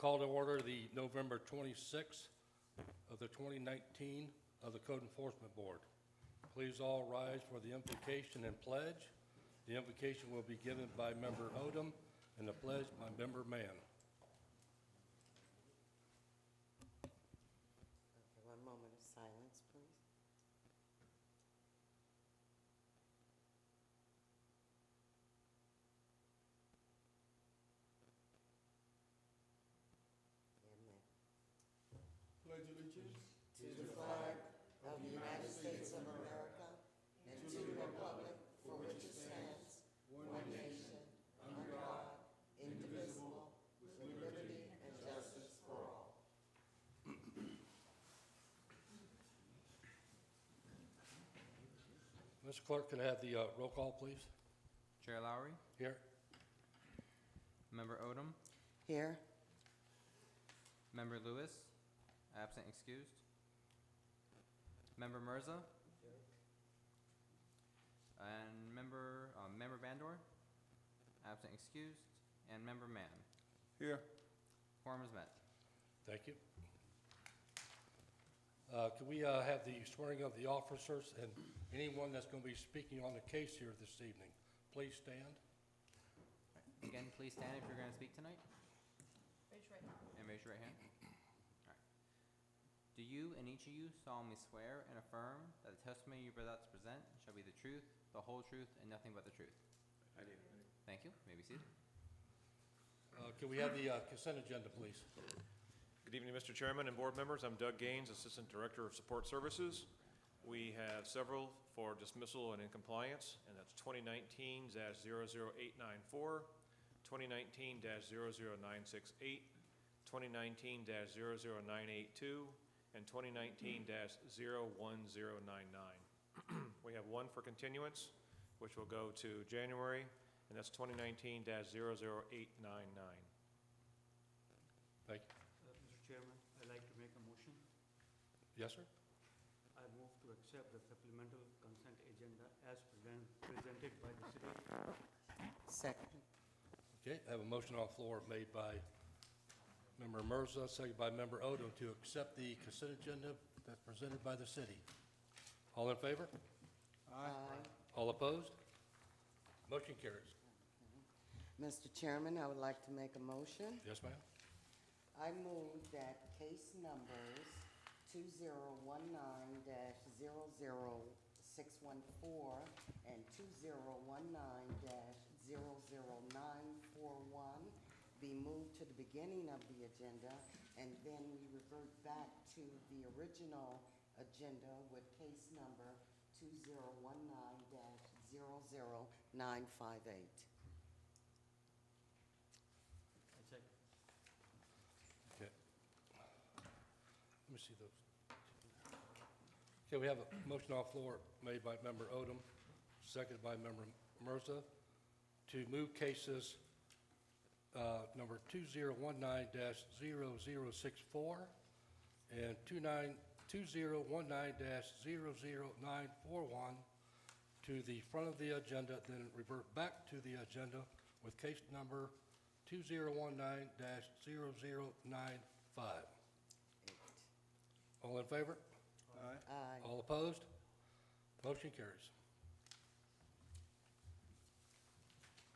Call to order the November 26th of the 2019 of the Code Enforcement Board. Please all rise for the invocation and pledge. The invocation will be given by Member Odom and the pledge by Member Mann. Okay, one moment of silence, please. Amen. Pledge allegiance To the flag of the United States of America and to the republic for which it stands, one nation, under God, indivisible, with liberty and justice for all. Mr. Clerk, can I have the roll call, please? Chair Lowry, Here. Member Odom, Here. Member Lewis, absent excused. Member Mirza, and Member Bandor, absent excused, and Member Mann. here. Quorum is met. Thank you. Can we have the swearing of the officers and anyone that's going to be speaking on the case here this evening? Please stand. Again, please stand if you're going to speak tonight, Raise your right hand. and raise your right hand. All right. Do you and each of you solemnly swear and affirm that the testimony you're about to present shall be the truth, the whole truth, and nothing but the truth? I do. Thank you. You may be seated. Can we have the consent agenda, please? Good evening, Mr. Chairman and board members. I'm Doug Gaines, Assistant Director of Support Services. We have several for dismissal and in compliance, and that's 2019-00894, 2019-00968, 2019-00982, and 2019-01099. We have one for continuance, which will go to January, and that's 2019-00899. Thank you. Mr. Chairman, I'd like to make a motion. Yes, sir? I move to accept the supplemental consent agenda as presented by the city. Second. Okay, I have a motion on the floor made by Member Mirza, seconded by Member Odom to accept the consent agenda that's presented by the city. All in favor? Aye. All opposed? Motion carries. Mr. Chairman, I would like to make a motion. Yes, ma'am? I move that case numbers 2019-00614 and 2019-00941 be moved to the beginning of the agenda, and then we revert back to the original agenda with case number 2019-00958. I second. Okay. Let me see those. Okay, we have a motion on the floor made by Member Odom, seconded by Member Mirza, to move cases number 2019-0064 and 2019-00941 to the front of the agenda, then revert back to the agenda with case number 2019-0095. All in favor? Aye. Aye. All opposed? Motion carries.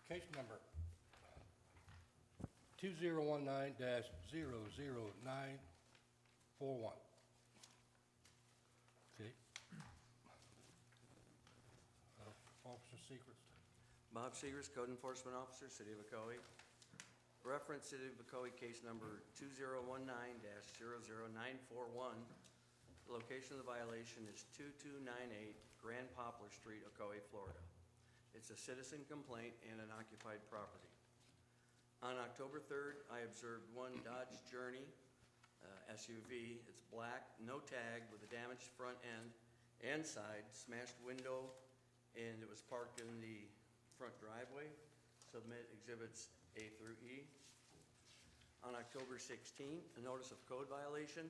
Case number 2019-00941. Okay. Officer Secrets. Bob Seegers, Code Enforcement Officer, City of Ocoee. Reference City of Ocoee case number 2019-00941. The location of the violation is 2298 Grand Poplar Street, Ocoee, Florida. It's a citizen complaint and an occupied property. On October 3rd, I observed one Dodge Journey SUV. It's black, no tag, with a damaged front end and side, smashed window, and it was parked in the front driveway. Submit exhibits A through E. On October 16th, a notice of code violation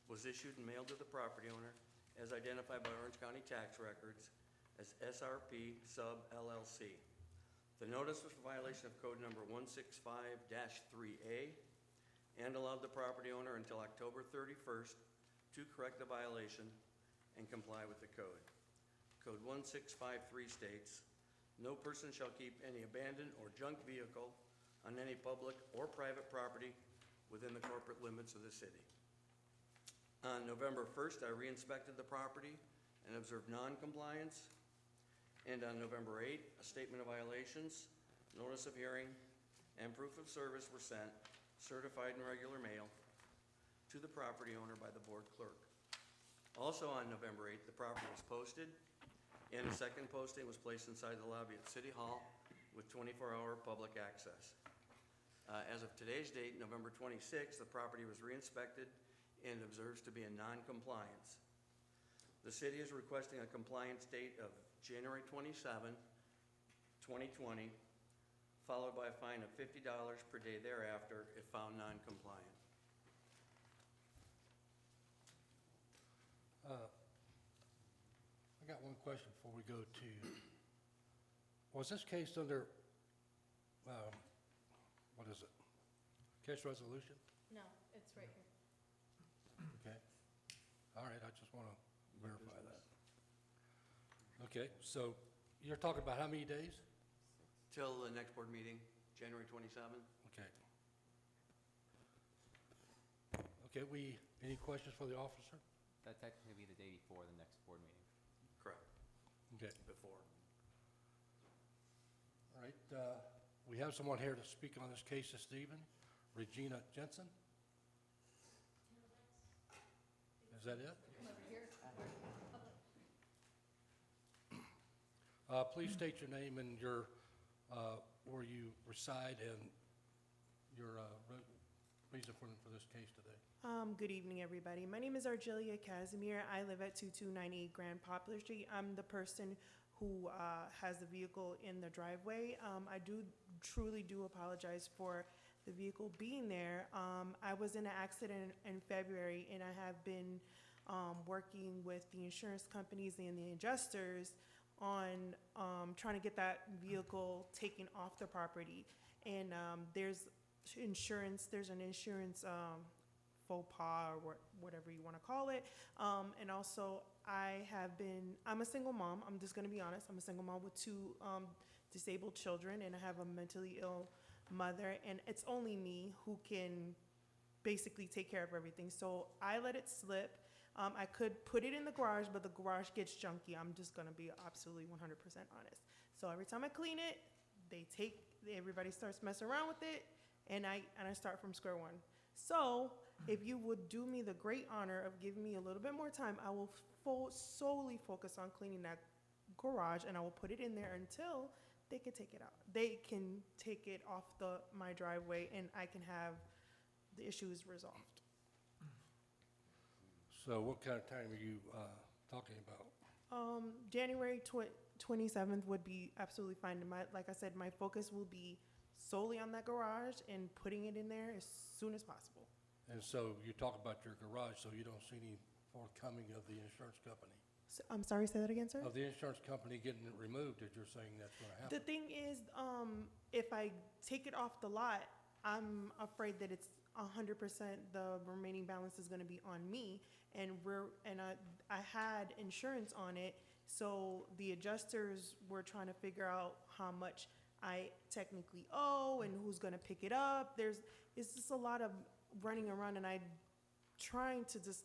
was issued and mailed to the property owner as identified by Orange County tax records as SRP sub LLC. The notice was for violation of code number 165-3A. and allowed the property owner until October 31st to correct the violation and comply with the code. Code 1653 states, "No person shall keep any abandoned or junk vehicle on any public or private property within the corporate limits of the city." On November 1st, I re-inspected the property and observed non-compliance. And on November 8th, a statement of violations, notice of hearing, and proof of service were sent, certified in regular mail, to the property owner by the board clerk. Also on November 8th, the property was posted, and a second posting was placed inside the lobby at City Hall with 24-hour public access. As of today's date, November 26th, the property was re-inspected and observes to be in non-compliance. The city is requesting a compliance date of January 27, 2020, followed by a fine of $50 per day thereafter if found non-compliant. I got one question before we go to, was this case under, what is it? Case resolution? No, it's right here. Okay. All right, I just want to verify that. Okay, so you're talking about how many days? Till the next board meeting, January 27th. Okay. Okay, any questions for the officer? That'd technically be the day before the next board meeting. Correct, Okay, before. all right. We have someone here to speak on this case this evening, Regina Jensen. Is that it? Come over here. Please state your name and your, where you reside and your reason for this case today. Good evening, everybody. My name is Argelia Casimir. I live at 2298 Grand Poplar Street. I'm the person who has the vehicle in the driveway. I truly do apologize for the vehicle being there. I was in an accident in February, and I have been working with the insurance companies and the adjusters on trying to get that vehicle taken off the property. And there's an insurance faux pas or whatever you want to call it. And also I'm a single mom. I'm just going to be honest. I'm a single mom with two disabled children, and I have a mentally ill mother, and it's only me who can basically take care of everything. So I let it slip. I could put it in the garage, but the garage gets junky. I'm just going to be absolutely 100% honest. So every time I clean it, everybody starts messing around with it, and I start from square one. So if you would do me the great honor of giving me a little bit more time, I will solely focus on cleaning that garage, and I will put it in there until they can take it out. They can take it off my driveway, and I can have the issues resolved. So what kind of time are you talking about? January 27th would be absolutely fine. Like I said, my focus will be solely on that garage and putting it in there as soon as possible. And so you talk about your garage, so you don't see any forthcoming of the insurance company? So, I'm sorry, say that again, sir? Of the insurance company getting it removed, if you're saying that's going to happen? The thing is, if I take it off the lot, I'm afraid that it's 100% the remaining balance is going to be on me, and I had insurance on it, so the adjusters were trying to figure out how much I technically owe and who's going to pick it up. It's just a lot of running around, and I'm trying to just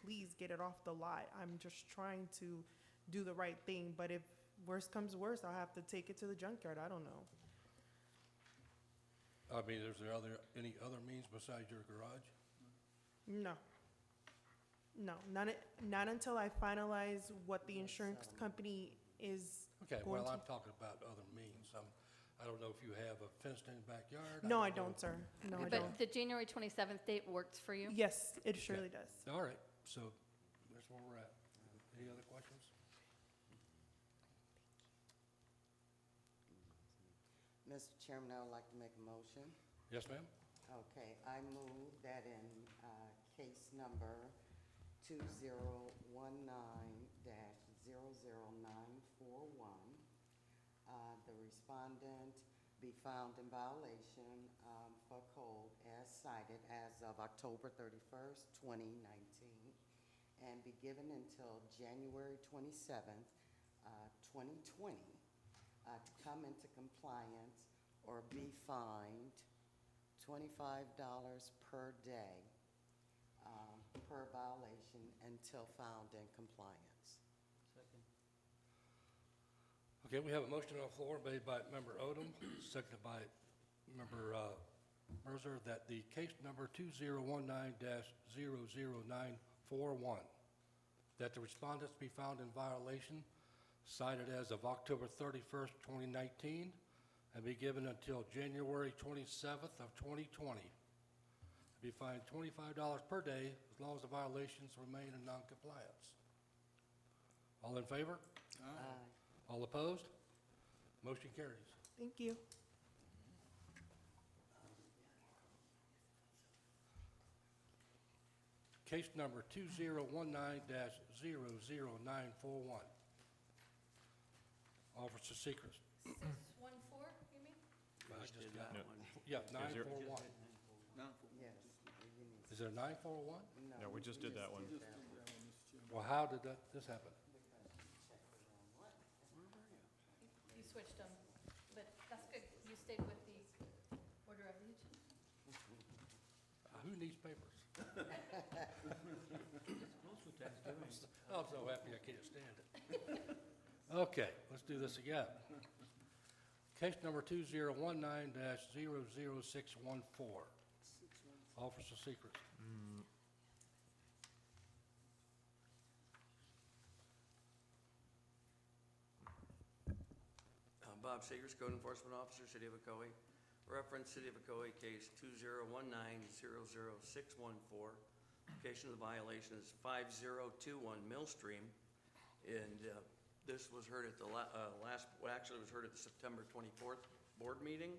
please get it off the lot. I'm just trying to do the right thing, but if worst comes to worst, I'll have to take it to the junkyard. I don't know. I mean, is there any other means besides your garage? No, not until I finalize what the insurance company is Okay, going well, to. I'm talking about other means. I don't know if you have a fenced-in backyard. No, I know. don't, sir. No, I don't. But the January 27th date works for you? Yes, it surely does. All right, so that's where we're at. Any other questions? Mr. Chairman, I would like to make a motion. Yes, ma'am? Okay, I move that in case number 2019-00941, the respondent be found in violation for code as cited as of October 31st, 2019, and be given until January 27th, 2020, to come into compliance or be fined $25 per day per violation until found in compliance. Second. Okay, we have a motion on the floor made by Member Odom, seconded by Member Mercer, that the case number 2019-00941, that the respondents be found in violation cited as of October 31st, 2019, and be given until January 27th of 2020. Be fined $25 per day as long as the violations remain in noncompliance. All in favor? Aye. All opposed? Motion carries. Thank you. Case number 2019-00941. Officer Secrets. 614, you mean? I Just just did got that it. one. Yeah, Is there- 941. Yes. you need- Is there 941? No, we just did that one. did that one. Well, how did this happen? You switched them, but that's good. You stayed with the order of the agenda. Who needs papers? Close to Thanksgiving. I'm so happy I can't stand it. Okay, let's do this again. Case number 2019-00614. Officer Secrets. Bob Segers, Code Enforcement Officer, City of Ocoee. Reference City of Ocoee case 2019-00614. Location of the violation is 5021 Mill Stream. And this was heard at the actually it was heard at the September 24th board meeting,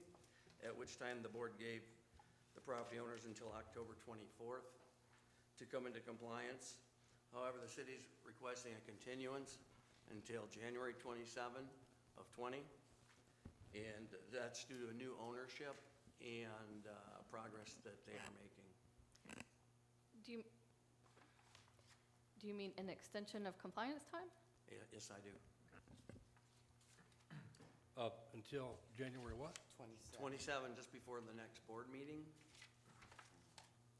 at which time the board gave the property owners until October 24th to come into compliance. However, the city's requesting a continuance until January 27 of 20. And that's due to a new ownership and progress that they are making. Do you mean an extension of compliance time? Yes, I do. Until January what? 27. 27, just before the next board meeting.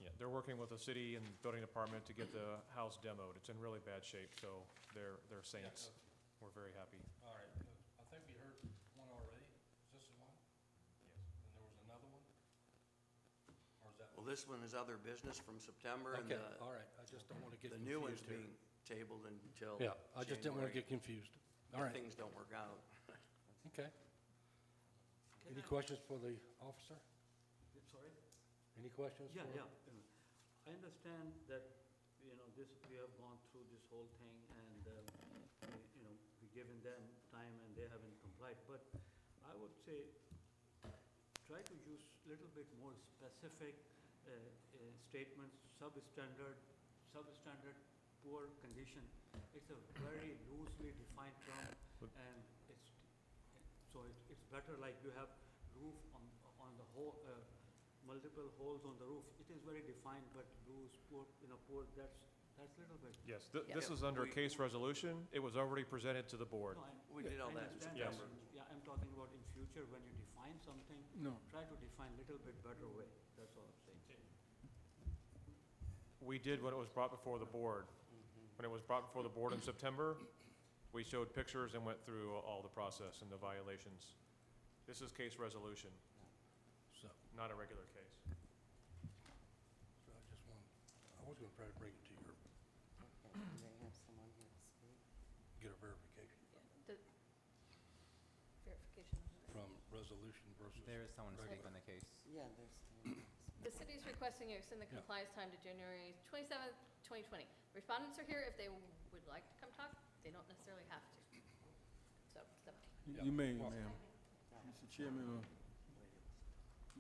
Yeah, they're working with the city and building department to get the house demoed. It's in really bad shape, so they're saints. We're very happy. All right, I think we heard one already. Is this the one? Yes. And there was another one? Or is that? Well, this one is other business from September, and Okay, all right, I just don't want to get the new one's confused here. being tabled until Yeah, I just didn't want to January, get confused. All if right, things don't work out. okay. Any questions for the officer? Sorry? Any questions? Yeah, for- yeah. I understand that, we have gone through this whole thing and, we've given them time and they haven't complied. But I would say, try to use little bit more specific statements, substandard, poor condition. It's a very loosely defined term, and it's better like you have roof on the whole, multiple holes on the roof. It is very defined, but loose, poor, that's little bit. Yes, Yeah. this is under We- case resolution. It was already presented to the board. No, We did all I that in understand Yes. September. Yeah, I'm talking about in future, when you define something, No. try to define little bit better way. That's all I'm saying. We did when it was brought before the board. When it was brought before the board in September, we showed pictures and went through all the process and the violations. This is case resolution, So, not a regular case. so I was going to try to bring it to your, Okay, do they have someone here to speak? get a verification Verification. from resolution versus. There is someone to speak Regular. on the case. Yeah, there's. The city is requesting you extend the Yeah. compliance time to January 27th, 2020. Respondents are here if they would like to come talk. They don't necessarily have to. So, Yeah. You may, Well- ma'am. Mr. Chairman,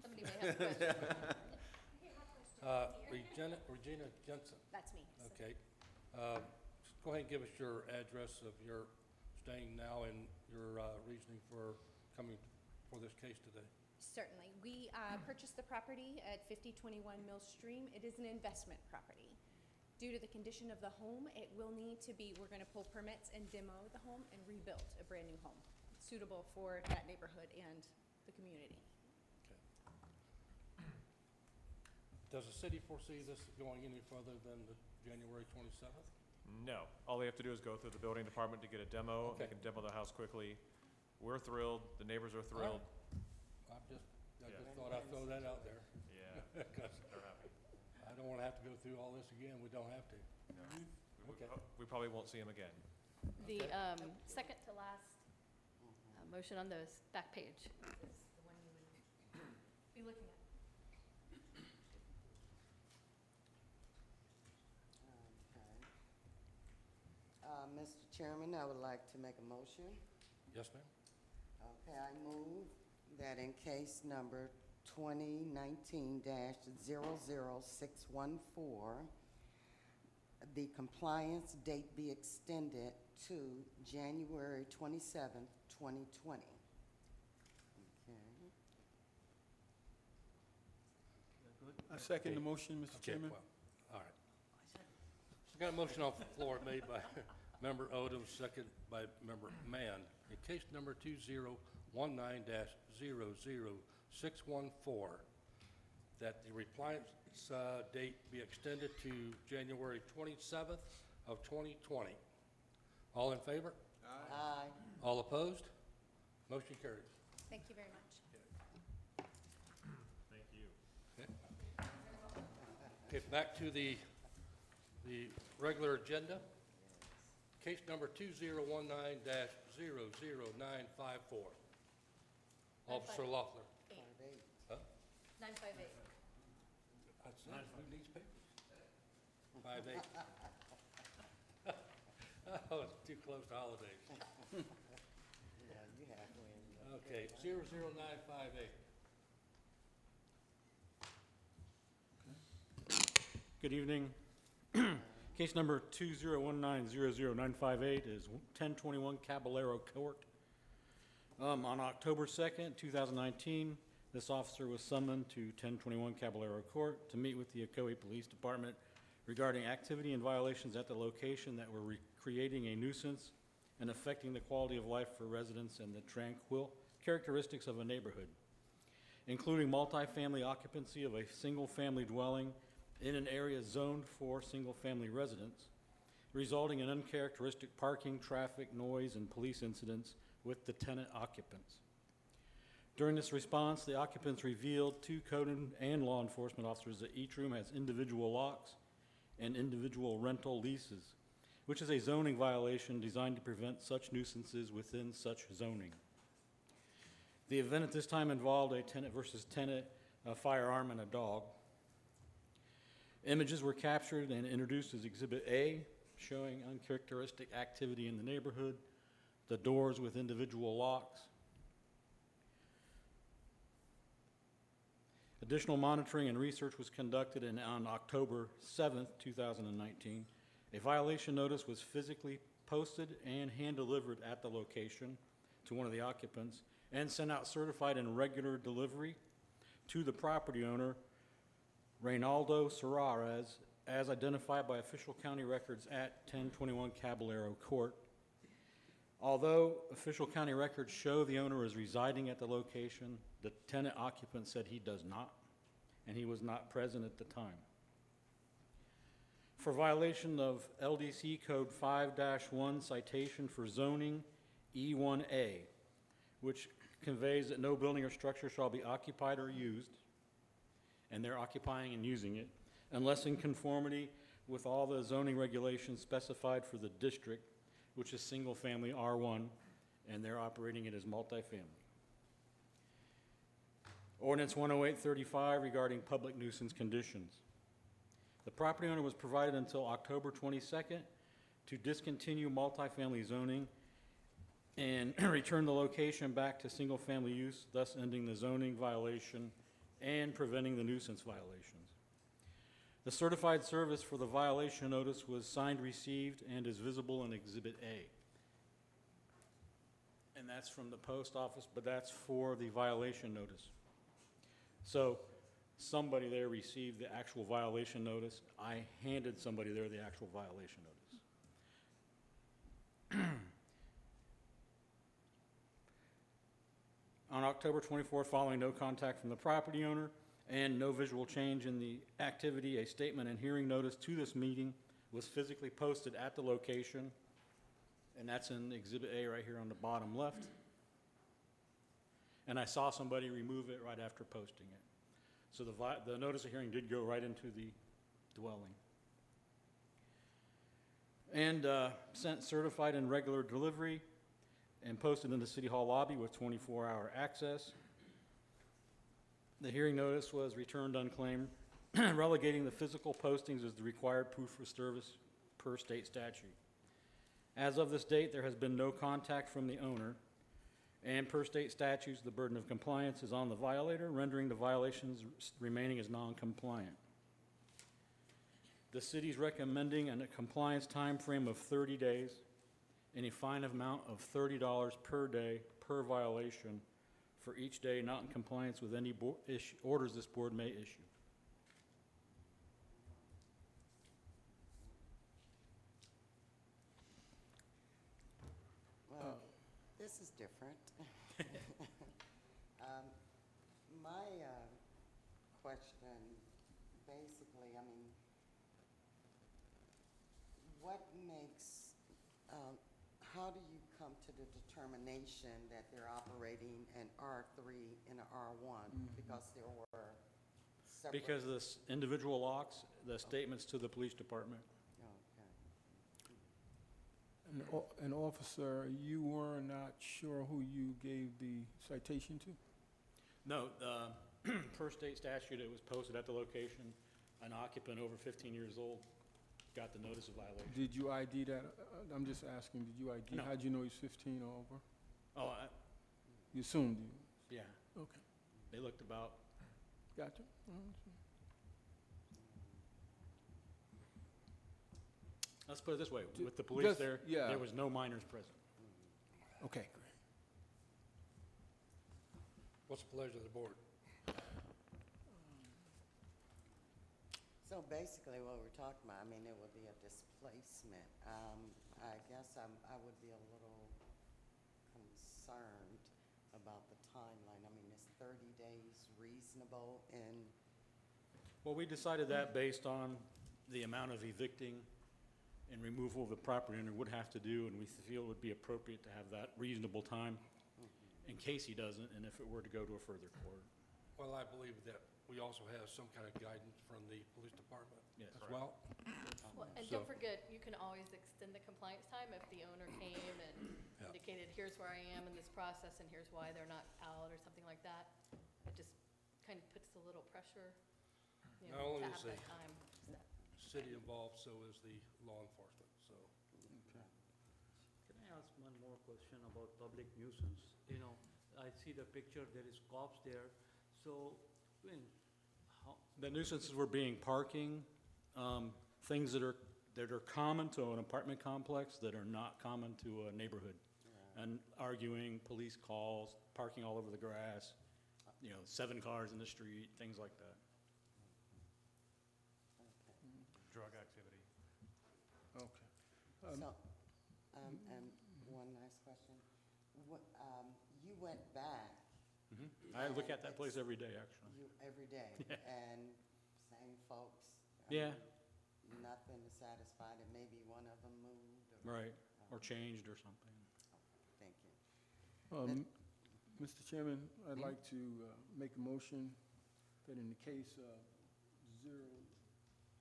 somebody may have a question. Regina Jensen, That's me. okay. Just go ahead and give us your address of your staying now and your reasoning for coming for this case today? Certainly. We purchased the property at 5021 Mill Stream. It is an investment property. Due to the condition of the home, it will need to be, we're going to pull permits and demo the home and rebuild a brand-new home suitable for that neighborhood and the community. Does the city foresee this going any further than the January 27th? No, all they have to do is go through the building department to get a demo. They Okay. can demo the house quickly. We're thrilled, the neighbors are thrilled. I just Yeah. thought I'd throw that out there. Yeah, 'Cause they're happy. I don't want to have to go through all this again. We don't have to. No. Okay. We probably won't see them again. The second to last motion on the back page is the one you would be looking at. Okay. Mr. Chairman, I would like to make a motion. Yes, ma'am? Okay, I move that in case number 2019-00614, the compliance date be extended to January 27th, 2020. Okay. I second the motion, Mr. Okay, Chairman. well, all right. We got a motion off the floor made by Member Odom, second by Member Mann. In case number 2019-00614, that the compliance date be extended to January 27th of 2020. All in favor? Aye. All opposed? Motion carries. Thank you very much. Thank you. Okay, back to the regular agenda. Case number 2019-00954. Officer Loeffler. 5-8. Huh? 958. I said, who needs papers? 5-8. Oh, it's too close to holidays. Yeah, you halfway in there. Okay, 00958. Good evening. Case number 2019-00958 is 1021 Caballero Court. On October 2nd, 2019, this officer was summoned to 1021 Caballero Court to meet with the Ocoee Police Department regarding activity and violations at the location that were creating a nuisance and affecting the quality of life for residents and the tranquil characteristics of a neighborhood, including multifamily occupancy of a single-family dwelling in an area zoned for single-family residents, resulting in uncharacteristic parking, traffic, noise, and police incidents with the tenant occupants. During this response, the occupants revealed to code and law enforcement officers that each room has individual locks and individual rental leases, which is a zoning violation designed to prevent such nuisances within such zoning. The event at this time involved a tenant versus tenant, a firearm, and a dog. Images were captured and introduced as Exhibit A, showing uncharacteristic activity in the neighborhood, the doors with individual locks. Additional monitoring and research was conducted, and on October 7th, 2019, a violation notice was physically posted and hand-delivered at the location to one of the occupants and sent out certified and regular delivery to the property owner, Reynaldo Serrares, as identified by official county records at 1021 Caballero Court. Although official county records show the owner is residing at the location, the tenant occupant said he does not, and he was not present at the time. For violation of LDC Code 5-1 citation for zoning E1A, which conveys that no building or structure shall be occupied or used, and they're occupying and using it, unless in conformity with all the zoning regulations specified for the district, which is single-family R1, and they're operating it as multifamily. Ordinance 10835 regarding public nuisance conditions. The property owner was provided until October 22nd to discontinue multifamily zoning and return the location back to single-family use, thus ending the zoning violation and preventing the nuisance violations. The certified service for the violation notice was signed, received, and is visible in Exhibit A. And that's from the post office, but that's for the violation notice. So somebody there received the actual violation notice. I handed somebody there the actual violation notice. On October 24th, following no contact from the property owner and no visual change in the activity, a statement and hearing notice to this meeting was physically posted at the location, and that's in Exhibit A right here on the bottom left. And I saw somebody remove it right after posting it. So the notice of hearing did go right into the dwelling. And sent certified and regular delivery and posted in the City Hall lobby with 24-hour access. The hearing notice was returned unclaimed, relegating the physical postings as the required proof of service per state statute. As of this date, there has been no contact from the owner, and per state statutes, the burden of compliance is on the violator, rendering the violations remaining as non-compliant. The city's recommending a compliance time frame of 30 days and a fine amount of $30 per day per violation for each day not in compliance with any orders this board may issue. Well, this is different. My question, basically, I mean, what makes, how do you come to the determination that they're operating an R3 and an R1? Because there were separate. Because this individual locks, the statements to the police department. Okay. An officer, you were not sure who you gave the citation to? No, per state statute, it was posted at the location. An occupant over 15 years old got the notice of violation. Did you ID that? I'm just asking, did you ID? No. How'd you know he's 15 or over? Oh, You assumed you? yeah, Okay, they looked about. gotcha. Let's put it this way, Ju- with the police just- there, yeah. there was no minors present. Okay, great. What's the pleasure of the board? So basically what we're talking about, I mean, it would be a displacement. I guess I would be a little concerned about the timeline. I mean, is 30 days reasonable in, Well, we decided that based on the amount of evicting and removal the property owner would have to do, and we feel it would be appropriate to have that reasonable time in case he doesn't, and if it were to go to a further court. Well, I believe that we also have some kind of guidance from the police department Yes. as well. Well, and So- don't forget, you can always extend the compliance time if the owner came and Yeah. indicated, here's where I am in this process and here's why they're not out or something like that. It just kind of puts a little pressure, you Not know, only to is have the that time set. city involved, so is the law enforcement, so. Can I ask one more question about public nuisance? You know, I see the picture, there is cops there, so, I mean, how, The nuisances were being parking, things that are common to an apartment complex that are not common to a neighborhood. And arguing, police calls, parking all over the grass, 7 cars in the street, things like that. Drug activity. Okay. so, and one last question. What, you went back. I look at that place every day, actually. Every day, and same folks? I Yeah. mean, nothing to satisfy them, maybe one of them moved? Or- Right, or changed or something. Thank you. Mr. Chairman, I'd like to make a motion that in the case of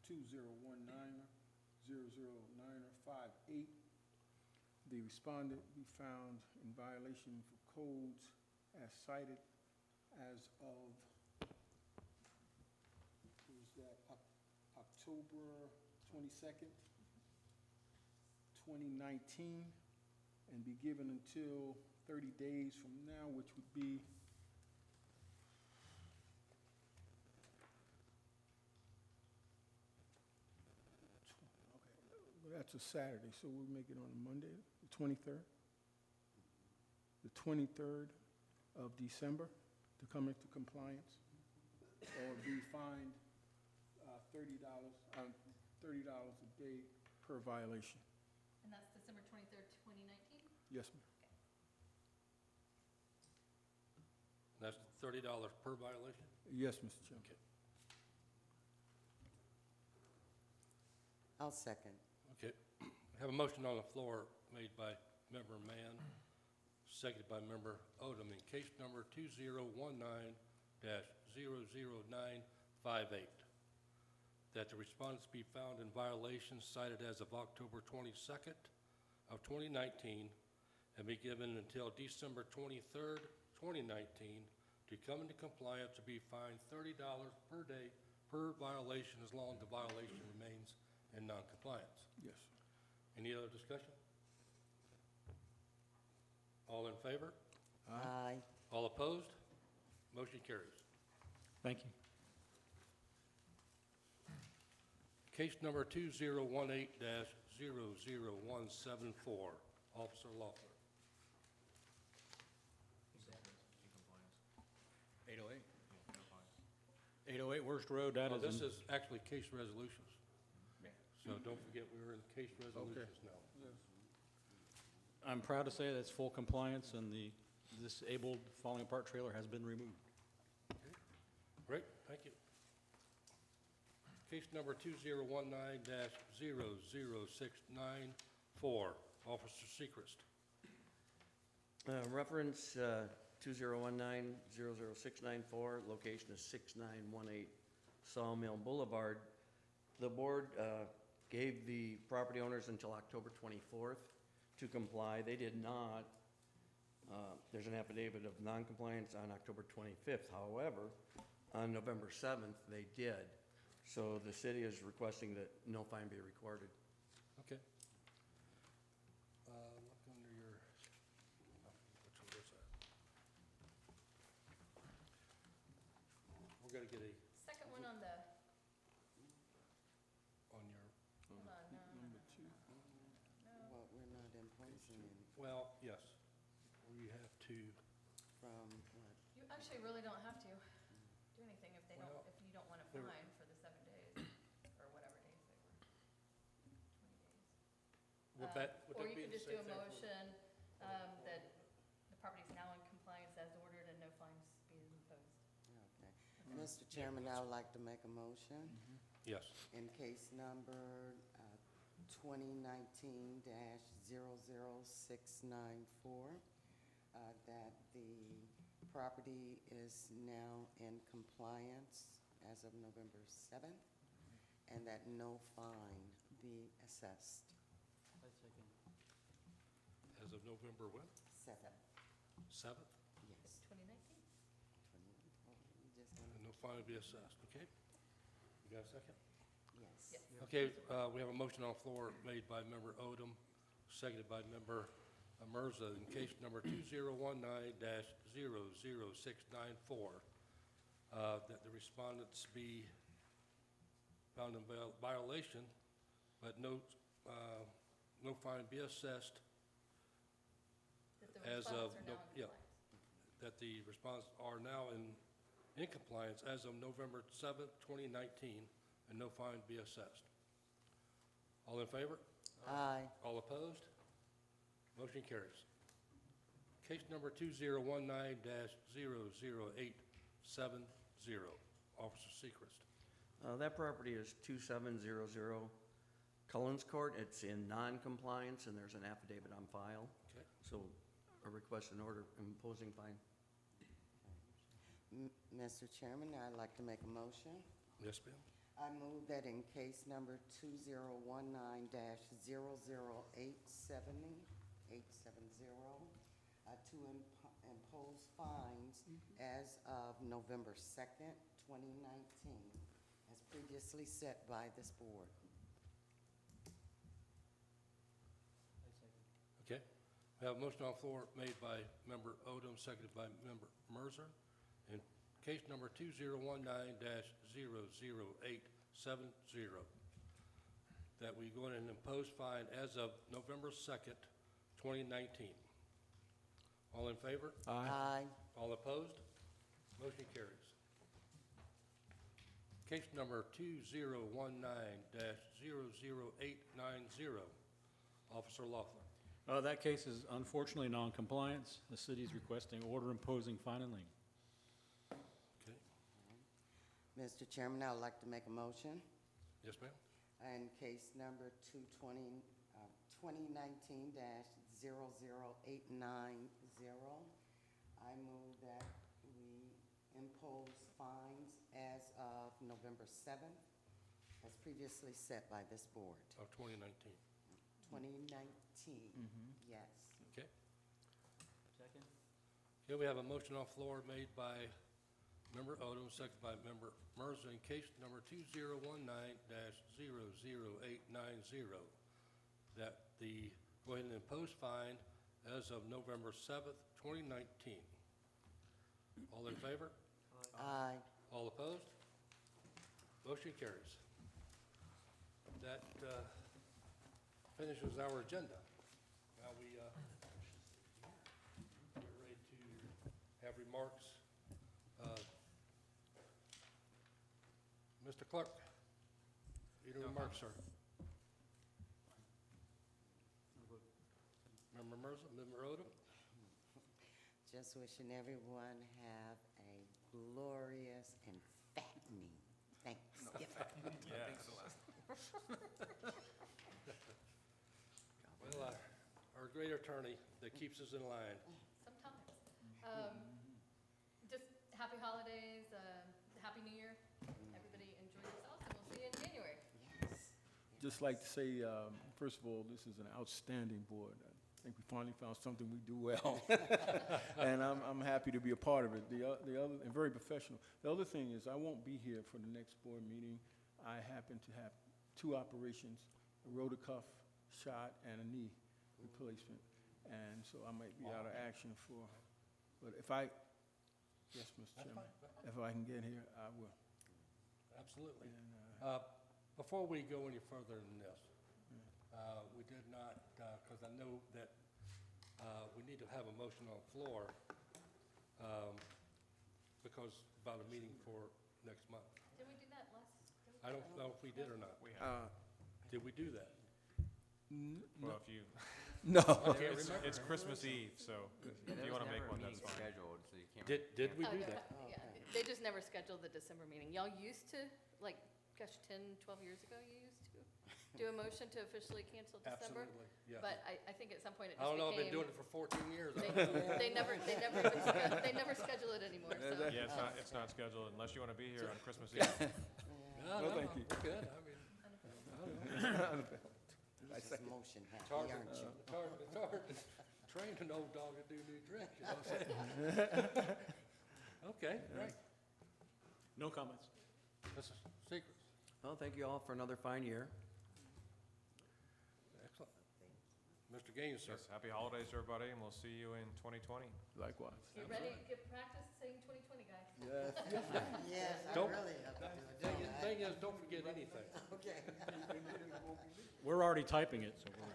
2019-0019-0098, the respondent be found in violation for codes as cited as of, was that October 22nd, 2019, and be given until 30 days from now, which would be that's a Saturday, so we'll make it on a Monday, the 23rd? the 23rd of December to come into compliance or be fined $30 a day per violation. And that's December 23rd, 2019? Yes, ma'am. That's $30 per violation? Yes, Mr. Chairman. Okay. I'll second. Okay. We have a motion on the floor made by Member Mann, seconded by Member Odom, in case number 2019-00958, that the respondents be found in violations cited as of October 22nd of 2019 and be given until December 23rd, 2019 to come into compliance to be fined $30 per day per violation as long as the violation remains in noncompliance. Yes. Any other discussion? All in favor? Aye. All opposed? Motion carries. Thank you. Case number 2018-00174, Officer Loeffler. 808. 808 Worst Road, that is. This is actually case resolutions. So don't forget, we were in case resolutions now. I'm proud to say that's full compliance, and the disabled falling apart trailer has been removed. Great, thank you. Case number 2019-00694, Officer Sechrist. Reference 2019-00694, location is 6918 Sawmill Boulevard. The board gave the property owners until October 24th to comply. They did not. There's an affidavit of noncompliance on October 25th. However, on November 7th, they did. So the city is requesting that no fine be recorded. Okay. Look under your, which one is that? We're gonna get a, Second one on the, on your, hold on, no, Number 2. Well, we're not imposing any well, yes, we have to, from what? you actually really don't have to do anything if they don't, Well, if you don't want to there- fine for the 7 days, or whatever days they were, 20 days. would that Or you be could the just same do a thing? motion that the property's now in compliance as ordered and no fines be imposed. Okay. Mr. Chairman, I would like to make a motion Yes, in case number 2019-00694, that the property is now in compliance as of November 7th, and that no fine be assessed. as of November when? 7th, 7th? yes. 2019? You just And want no fine will be assessed, okay? You got a second? yes. Yes. Okay, we have a motion on the floor made by Member Odom, seconded by Member Mirza, in case number 2019-00694, that the respondents be found in violation, but no fine be assessed That the as of, respondents are now in yeah, compliance. that the respondents are now in compliance as of November 7th, 2019, and no fine be assessed. All in favor? Aye. All opposed? Motion carries. Case number 2019-00870, Officer Sechrist. That property is 2700 Cullens Court. It's in non-compliance, and there's an affidavit on file. Okay. So a request and order imposing fine. Mr. Chairman, I'd like to make a motion. Yes, ma'am. I move that in case number 2019-00870, to impose fines as of November 2nd, 2019, as previously set by this board. Okay. We have a motion on the floor made by Member Odom, seconded by Member Mercer. In case number 2019-00870, that we go in and impose fine as of November 2nd, 2019. All in favor? Aye. All opposed? Motion carries. Case number 2019-00890. Officer Laughlin. That case is unfortunately non-compliance. The city is requesting order imposing fine and lien. Okay. Mr. Chairman, I would like to make a motion. Yes, ma'am? And case number 2019-00890, I move that we impose fines as of November 7th, as previously set by this board. Of 2019. 2019, yes. Okay. Second? Here we have a motion on the floor made by Member Odom, seconded by Member Mirza, in case number 2019-00890, that the, go ahead and impose fine as of November 7th, 2019. All in favor? Aye. All opposed? Motion carries. That finishes our agenda. Now we get ready to have remarks. Mr. Clerk, any remarks, sir? Member Mirza, Member Odom? Just wishing everyone have a glorious and fattening Thanksgiving. Well, our great attorney that keeps us in line. Sometimes. Just happy holidays, happy new year. Everybody enjoy yourselves, and we'll see you in January. Yes. Just like to say, first of all, this is an outstanding board. I think we finally found something we do well. And I'm happy to be a part of it. The other, and very professional. The other thing is I won't be here for the next board meeting. I happen to have 2 operations, a rotor cuff shot and a knee replacement. And so I might be out of action for, but if I, yes, Mr. Chairman, if I can get here, I will. Absolutely. And, Before we go any further than this, we did not, because I know that we need to have a motion on the floor because about a meeting for next month. Did we do that last? I don't know if we did or not. We have, Did we do that? well, if you, No. I can't it's remember. it's Christmas Eve, so if you want to make one, that's fine. Scheduled, so you can't. Did we Oh, do yeah, that? yeah. They just never scheduled the December meeting. Y'all used to, like, gosh, 10, 12 years ago, you used to do a motion to officially cancel December? Absolutely, yeah. But I think at some point it I just don't know, I've been became, doing it for 14 years. they never schedule it anymore, so. Yeah, it's not scheduled unless you want to be here on Christmas Eve. No, thank you. we're good. I mean, This is motion it's happy, hard, aren't you? it's hard to train an old dog to do new tricks, you know what I'm saying? Okay, great. No comments. Mrs. Secrets, Well, thank you all for another fine year. excellent. Mr. Gaines, sir. Yes, happy holidays, everybody, and we'll see you in 2020. Likewise. Get ready, get practice saying 2020, guys. Yes. Yes, I Don't- really have to do it. Thing is, don't forget anything. Okay. We're already typing it, so we're.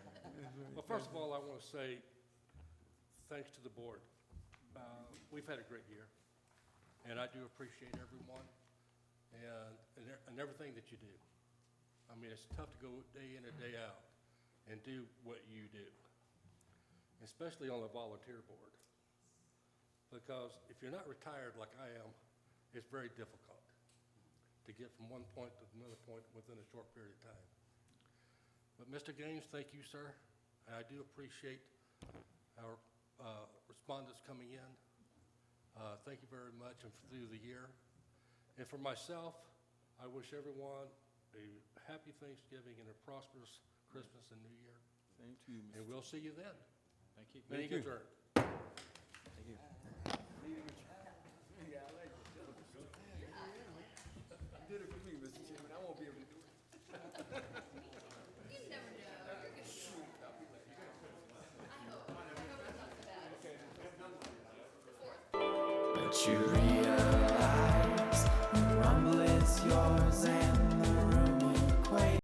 Well, first of all, I want to say thanks to the board. We've had a great year, and I do appreciate everyone and everything that you do. I mean, it's tough to go day in and day out and do what you do, especially on the volunteer board. Because if you're not retired like I am, it's very difficult to get from one point to another point within a short period of time. But Mr. Gaines, thank you, sir. And I do appreciate our respondents coming in. Thank you very much and through the year. And for myself, I wish everyone a happy Thanksgiving and a prosperous Christmas and New Year. Same to you, Mr. And we'll see you then. Thank you. Meeting you. adjourned. Thank you. Yeah, I like it. You did it for me, Mr. Chairman. I won't be able to do it.